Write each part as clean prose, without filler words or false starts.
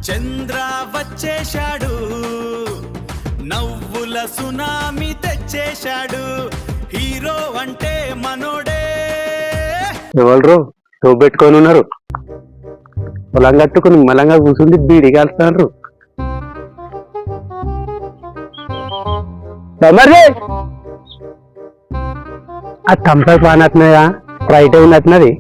చంద్ర వచ్చేశాడు, నవ్వుల tsunami తెచ్చేశాడు, hero అంటే మనోడే. ఎవరు టో పెట్టుకొని ఉన్నారు, పొలం కట్టుకుని మలంగా కూర్చుంది బీడి కాల్స్తున్నారు. ఆ తంపై పానట్టున్నాయా, స్ప్రైట్ ఉన్నట్టున్నది.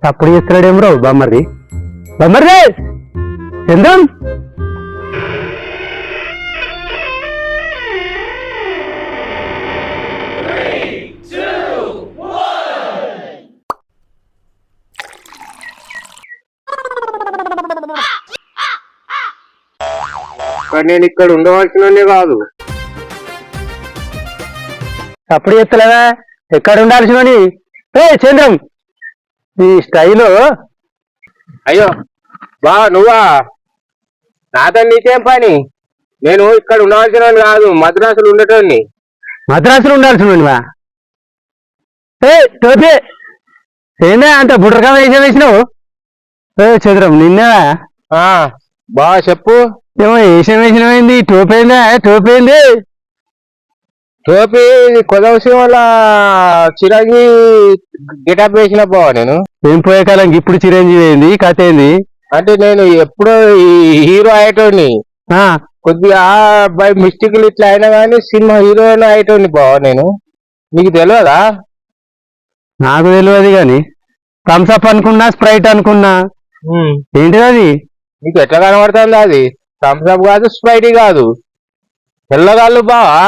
తప్పుడు చేస్తున్నాడేం రావు బొమ్మర్ది. బొమ్మర్ది చంద్రం, నేను ఇక్కడ ఉండవలసిన కాదు. తప్పుడు చేస్తలేదా, ఎక్కడ ఉండాల్సిన చంద్రం ఈ స్టైలు. అయ్యో బా నువ్వా, నాతో నీకేం పని? నేను ఇక్కడ ఉండవలసిన కాదు, మద్రాసులు ఉండేటోని. మద్రాసులో ఉండాల్సిన టోపీ ఏందా అంత బుడ్రగా వేసినావు? చంద్రం నిన్న బా చెప్పు. ఏమో వేషం వేసినమైంది, టోపీ అయిందా? టోపీ అయింది, టోపీ కొదవసి వల్ల చిరంజీవి గెటప్ వేసిన బావా. నేను ఏం పోయే కాలం ఇప్పుడు చిరంజీవి అయింది, కథ ఏంది అంటే నేను ఎప్పుడో హీరో అయ్యేటోని, కొద్దిగా బై మిస్టేక్లు ఇట్లా అయినా కానీ సినిమా హీరోయిన్ అయ్యేటోని బావా. నేను నీకు తెలియదా? నాకు తెలియదు కానీ థమ్స్అప్ అనుకున్నా, స్ప్రైట్ అనుకున్నా. ఏంటిది అది? నీకు ఎట్లా కనబడుతుంది? అది థమ్స్అప్ కాదు, స్ప్రైట్ కాదు, తెల్లగాళ్ళు బావా.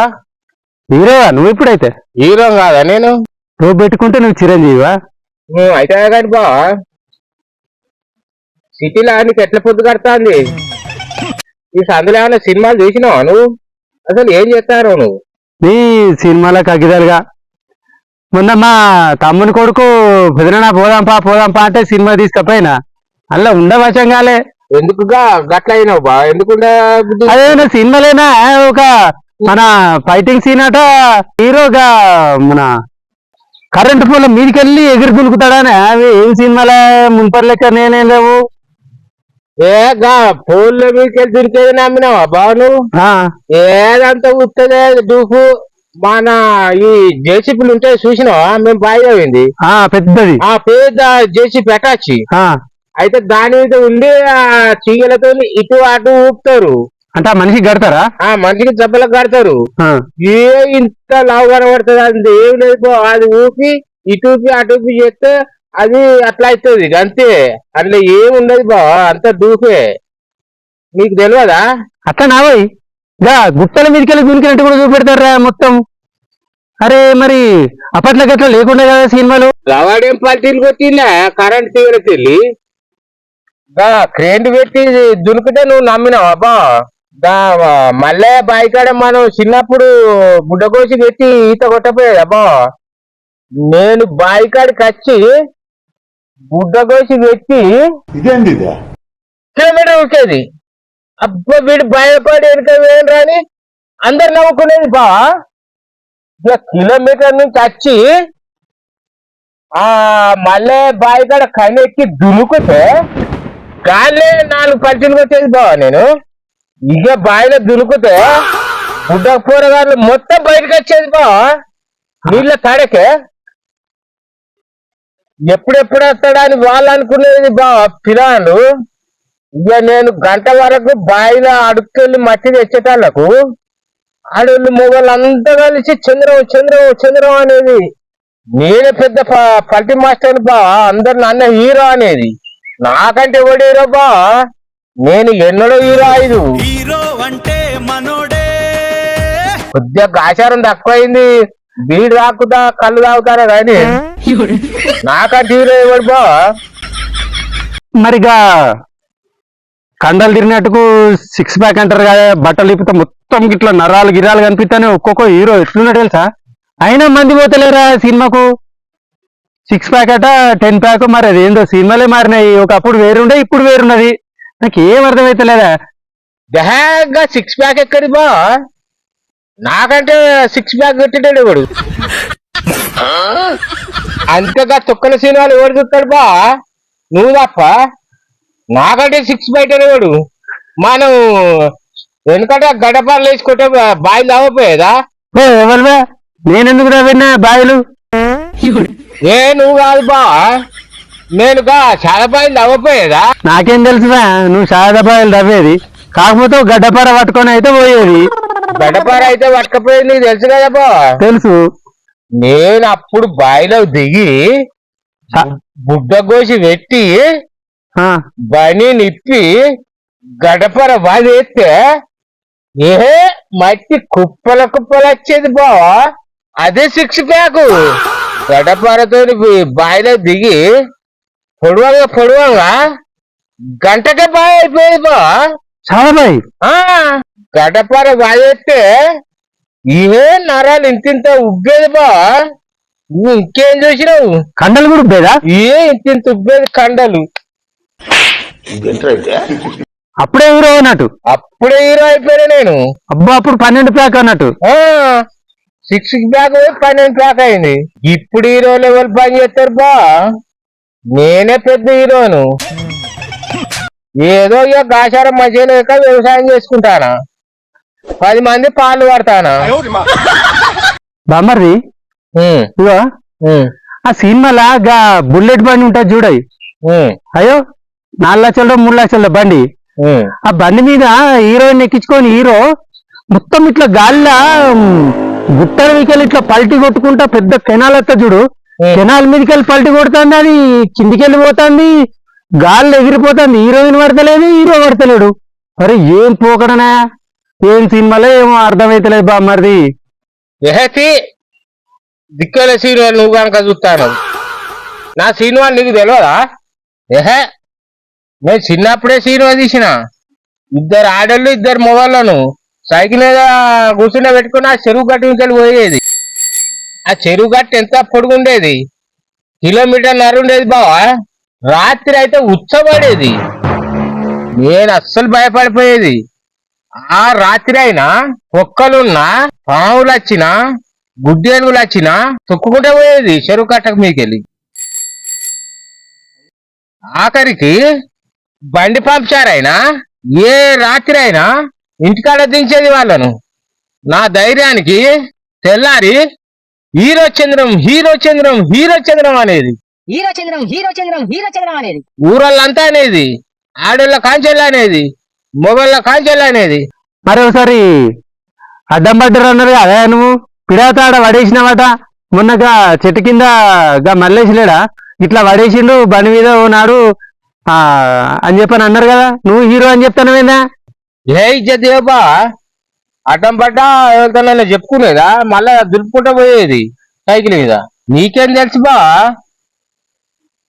హీరోవా నువ్వు? ఇప్పుడైతే హీరో కాదా నేను? నువ్వు పెట్టుకుంటే నువ్వు చిరంజీవా? అయితే కానీ బావా, సిటీలో నీకు ఎట్లా పొద్దు కడుతుంది? ఈ సందులో ఏమైనా సినిమాలు చూసినావా నువ్వు? అసలు ఏం చేస్తారో నువ్వు? నీ సినిమాలకు అగ్గిదలుగా మొన్న మా తమ్ముని కొడుకు పెదనా పోదాంపా అంటే సినిమా తీసుకపోయినా అలా ఉండవచ్చం కాలే. ఎందుకుగా గట్ల అయినావు బా? ఎందుకుంటే అదేనా సినిమాలేనా ఒక మన ఫైటింగ్ సీన్ అట, హీరోగా మన కరెంట్ పోల మీదికెళ్ళి ఎగిరి దులుకుతాడని. అవి ఏం సినిమాలే మున్పర్ లెక్క నేనేం లేవు. ఏగా ఫోన్లో మీదికెళ్ళి దొరికేది నమ్మినావా బాను? ఏదంతా ఉత్తదే డూపు. మన ఈ జేసీపీలు ఉంటాయి చూసినావా? మేము బాగా అయింది పెద్దది, పెద్ద జేసీపీ అటాచి. అయితే దాని మీద ఉండి ఆ చీగలతో ఇటు అటు ఊపుతారు. అంటే ఆ మనిషికి కడతారా? మనిషికి జబ్బలకు కడతారు. ఏ ఇంత లావు కనబడుతుంది, అది ఏం లేదు. అది ఊపి ఇటు ఊపి అటు ఊపి చేస్తే అది అట్లా అవుతుంది అంతే. అందులో ఏముండదు బా, అంత దూపే. నీకు తెలియదా? అట్లా నావోయ్ గుట్టల మీదకెళ్ళి గురికినట్టు కూడా చూపెడతారా మొత్తం. అరే మరి అప్పట్లో గట్లా లేకుండా కదా సినిమాలు. గవాడేం పల్టీలు కొట్టిలే, కరెంట్ తీగలకి వెళ్ళి క్రేన్ పెట్టి దునికితే నువ్వు నమ్మినావా బా? మళ్ళీ బాయికాడ మనం చిన్నప్పుడు బుడ్డ కోసి పెట్టి ఈత కొట్టపోయేది అబ్బా. నేను బాయికాడికి వచ్చి బుడ్డ కోసి పెట్టి కిలోమీటర్ వచ్చేది. అబ్బా వీడు భయపడి వెనుక వేయండి రాని అందరు నవ్వుకునేది బా. కిలోమీటర్ నుంచి వచ్చి మళ్ళీ బాయికాడ కనెక్కి దునుకుతే గాల్లే 4 పల్టీలకు వచ్చేది బావా. నేను ఇక బావిలో దునుకుతే బుడ్డ కూరగాయలు మొత్తం బయటకు వచ్చేది బావా నీళ్ళ తడకే. ఎప్పుడెప్పుడు వస్తాడా అని వాళ్ళు అనుకునేది బావా పిల్లలు. ఇక నేను గంట వరకు బావిలో అడుక్కెళ్ళి మట్టి తెచ్చేటాళ్ళకు ఆడోళ్ళు మొగోళ్ళు అంతా కలిసి చంద్రం చంద్రం చంద్రం అనేది. నేనే పెద్ద పల్టీ మాస్టర్ బావా, అందరు నన్న హీరో అనేది. నాకంటే ఎవడు హీరో బా? నేను ఎన్నడో హీరో. హీరో అంటే మనోడే. కొద్దిగా ఆచారం తక్కువైంది, బీడు తాకుతా కళ్ళు తాగుతారా కానీ నాకంటే హీరో ఎవడు బా? మరిగా కండలు తిరిగినట్టుకు 6 ప్యాక్ అంటారు కదా, బట్టలు ఇప్పుతా మొత్తం ఇట్లా నరాలు గిరాలు కనిపిస్తానే ఒక్కొక్క హీరో ఎట్లున్నాడు తెలుసా. అయినా మంది పోతలేరా సినిమాకు. 6 ప్యాక్ అట 10 ప్యాక్, మరి అది ఏందో సినిమాలే మారినాయి. ఒకప్పుడు వేరుండే, ఇప్పుడు వేరున్నది. నాకు ఏం అర్థమైతలేదా. దహాగా 6 ప్యాక్ ఎక్కడి బా? నాకంటే 6 ప్యాక్ పెట్టేటాడు ఎవడు? అంతగా తొక్కల సినిమాలు ఎవరు చూస్తాడు బా? నువ్వు తప్ప. నాకంటే 6 బయట వాడు మనం ఎందుకంటే గడపాలు వేసుకుంటే బాయిలు అవ్వపోయేదా ఎవరివే నేనెందుకు విన్నా బాయిలు నువ్వు కాదు బా నేనుగా చాలా బాయిలు అవ్వపోయేదా నాకేం తెలుసురా నువ్వు సాదా బాయిలు తవ్వేది కాకపోతే గడ్డపార పట్టుకొని అయితే పోయేది గడపార అయితే పట్టకపోయేది నీకు తెలుసు కదా బా తెలుసు నేను అప్పుడు బాయిలో దిగి బుడ్డ కోసి పెట్టి ఆ, బని నిప్పి గడపర వాదేస్తే ఏ మట్టి కుప్పల కుప్పలు వచ్చేది బావా అదే 6 ప్యాక్ గడపరతో బాయిలో దిగి పొడవంగా గంటకే బాగా అయిపోయేది బావా చాలా బాయ్ గడపర వాదేస్తే ఏ నరాలు ఇంతింత ఉబ్బేది బావా నువ్వు ఇంకేం చూసినావు కండలు కూడా ఉబ్బేదా ఇంతింత ఉబ్బేది కండలు అప్పుడే హీరో అన్నట్టు అప్పుడే హీరో అయిపోయినా నేను అబ్బా అప్పుడు 12 ప్యాక్ అన్నట్టు 6 ప్యాక్ 12 ప్యాక్ అయింది ఇప్పుడు హీరో లెవెల్ పని చేస్తారు బా నేనే పెద్ద హీరోను ఏదో ఇక గాచారం మంచిగా లేక వ్యవసాయం చేసుకుంటానా 10 మంది పాలు పడతానా బామ్మర్ది ఇగో ఆ సినిమాలా గా బుల్లెట్ బండి ఉంటది చూడయి అయ్యో 4 లక్షల 3 లక్షల బండి ఆ బండి మీద హీరోయిన్ ఎక్కించుకొని హీరో మొత్తం ఇట్లా గాలిలా గుట్టల మీకెళ్ళి ఇట్లా పల్టీ కొట్టుకుంటా పెద్ద కెనాల్ వస్తా చూడు కెనాల్ మీదకెళ్ళి పల్టీ కొడుతుంది అది కిందికెళ్ళి పోతుంది గాల్లో ఎగిరిపోతుంది హీరోయిన్ పడతలేదు హీరో పడతలేడు అరే ఏం పోకడనా ఏం సినిమాలో ఏమో అర్థమైతలేదు బామ్మర్ది దిక్కుల సినిమాలు నువ్వు కనుక చూస్తాను నా సినిమాలు నీకు తెలియదా నేను చిన్నప్పుడే సినిమా తీసిన 2 ఆడళ్ళు 2 మొబైల్లను సైకిల్ మీద కూర్చునే పెట్టుకుని ఆ చెరువు గట్టు నుంచి పోయేది ఆ చెరువు గట్టు ఎంత పొడుగుండేది కిలోమీటర్ ఉండేది బావా రాత్రి అయితే ఉచ్చబడేది నేను అస్సలు భయపడిపోయేది ఆ రాత్రి అయినా కుక్కలున్నా పాములు వచ్చినా గుడ్డేనుగులు వచ్చినా తొక్కుకుంటే పోయేది చెరువు కట్టకు మీకెళ్ళి ఆఖరికి బండి పంపించారు అయినా ఏ రాత్రి అయినా ఇంటికాడ దించేది వాళ్ళను నా ధైర్యానికి తెల్లారి hero Chandram hero Chandram hero Chandram అనేది ఊరళ్ళంతా అనేది ఆడోళ్ళ కాంచెల్ అనేది మొగళ్ళ కాంచెల్ అనేది మరి ఒకసారి అడ్డం పడ్డరు అన్నారు అదే నువ్వు పిడాతాడ వడేసినవాట మొన్నగా చెట్టు కింద గా మల్లేసిలేడా ఇట్లా వడేసిండు బండి మీద నాడు అని చెప్పని అన్నారు కదా నువ్వు హీరో అని చెప్తానవేందా ఏ ఇజ్జతేబా అడ్డం పడ్డా ఎవరికైనా చెప్పుకునేదా మళ్ళా దులుపుకుంటా పోయేది సైకిల్ మీద నీకేం తెలుసు బా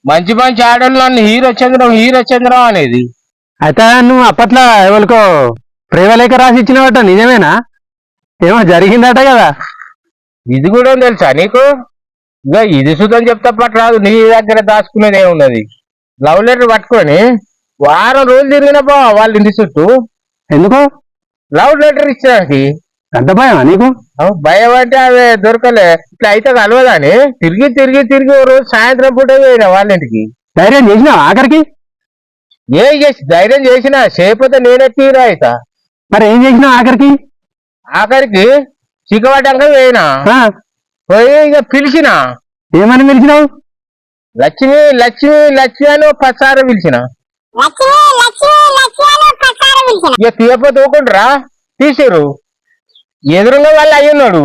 మంచి మంచి ఆడోళ్ళు నన్ను హీరో చంద్రం అనేది అయితే నువ్వు అప్పట్లో ఎవరికో ప్రేమలేఖ రాసి ఇచ్చినవట నిజమేనా ఏమో జరిగిందట కదా ఇది కూడా తెలుసా నీకు ఇంకా ఇది సుతం చెప్తా పట్టరాదు నీ దగ్గర దాచుకునేది ఏమున్నది లవ్ లెటర్ పట్టుకొని వారం రోజులు తిరిగిన బా వాళ్ళ ఇంటి చుట్టూ ఎందుకు లవ్ లెటర్ ఇచ్చడానికి అంత భయమా నీకు భయం అంటే అవి దొరకలే ఇట్లా అయితే కలవదని తిరిగి ఓ రోజు సాయంత్రం పూట పోయినా వాళ్ళ ఇంటికి ధైర్యం చేసినావు ఆఖరికి చేసి ధైర్యం చేసినా చేయకపోతే నేనే తీరా అవుతా మరి ఏం చేసినావు ఆఖరికి చిక్కబడ్డాక పోయినా పోయి ఇక పిలిచిన ఏమని పిలిచినావు లక్ష్మి లక్ష్మి లక్ష్మి అని 10 సార్లు పిలిచిన ఇక తీయపోతే ఊకుండ్రా తీసిరు ఎదురుగా వాళ్ళు అయ్యున్నాడు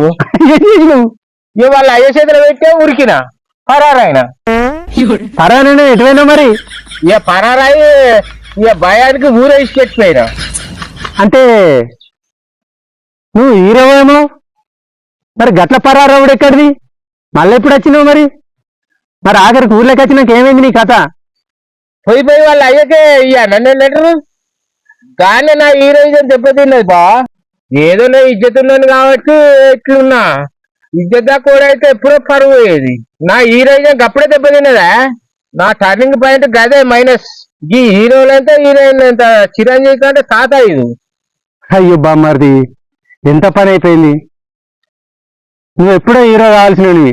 ఇక వాళ్ళు అయ్యే చేతిలో పెట్టే ఉరికిన పరారాయన పరాయన ఎటువైనా మరి ఇక పరారాయి ఇక భయానికి ఊరేసి పెట్టిపోయినా అంటే నువ్వు హీరో ఏమో మరి గట్ల పరారావుడు ఎక్కడిది మళ్ళీ ఎప్పుడు వచ్చినావు మరి ఆఖరికి ఊర్లోకి వచ్చినాక ఏమైంది నీ కథ పోయి వాళ్ళు అయ్యకే ఇయ్యా నన్ను లెటరు కానీ నా హీరోయిజం దెబ్బతిన్నది బా ఏదో నేను ఇజ్జత్ ఉన్నాను కాబట్టి ఇట్లున్నా ఇజ్జత్ కూడా అయితే ఎప్పుడో పరువు పోయేది నా హీరోయిజం అప్పుడే దెబ్బతిన్నదా నా టర్నింగ్ పాయింట్ గదే మైనస్ ఈ హీరోలంతా హీరోయిన్ ఎంత చిరంజీవి కంటే తాత ఇది అయ్యో బామ్మర్ది ఎంత పని అయిపోయింది నువ్వు ఎప్పుడో హీరో కావాల్సినవి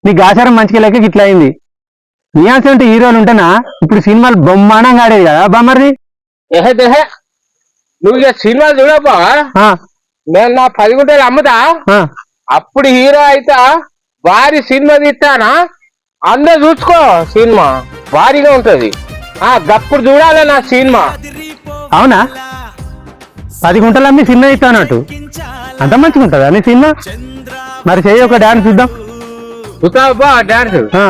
నీకు ఆచారం మంచిగా లేక ఇట్లా అయింది నీయాల్సి హీరోలు ఉంటేనా ఇప్పుడు సినిమాలు బ్రహ్మాండంగా ఆడేది కదా బామ్మర్ది. ఎహే దేహే నువ్వు ఇక సినిమాలు చూడపా, ఆ, నేను నా 10 గుంటలు అమ్ముతా, ఆ. అప్పుడు హీరో అయితే భారీ సినిమా తీస్తానా, అందరు చూసుకో సినిమా భారీగా ఉంటది. గప్పుడు చూడాలి నా సినిమా. అవునా 10 గుంటలు అమ్మి సినిమా ఇస్తా అన్నట్టు అంత మంచిగా ఉంటుందా నీ సినిమా? మరి చెయ్యి ఒక డాన్స్ చూద్దాం. చూస్తావా డాన్స్? ఆ.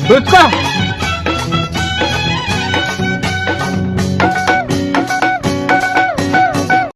చూసుకో.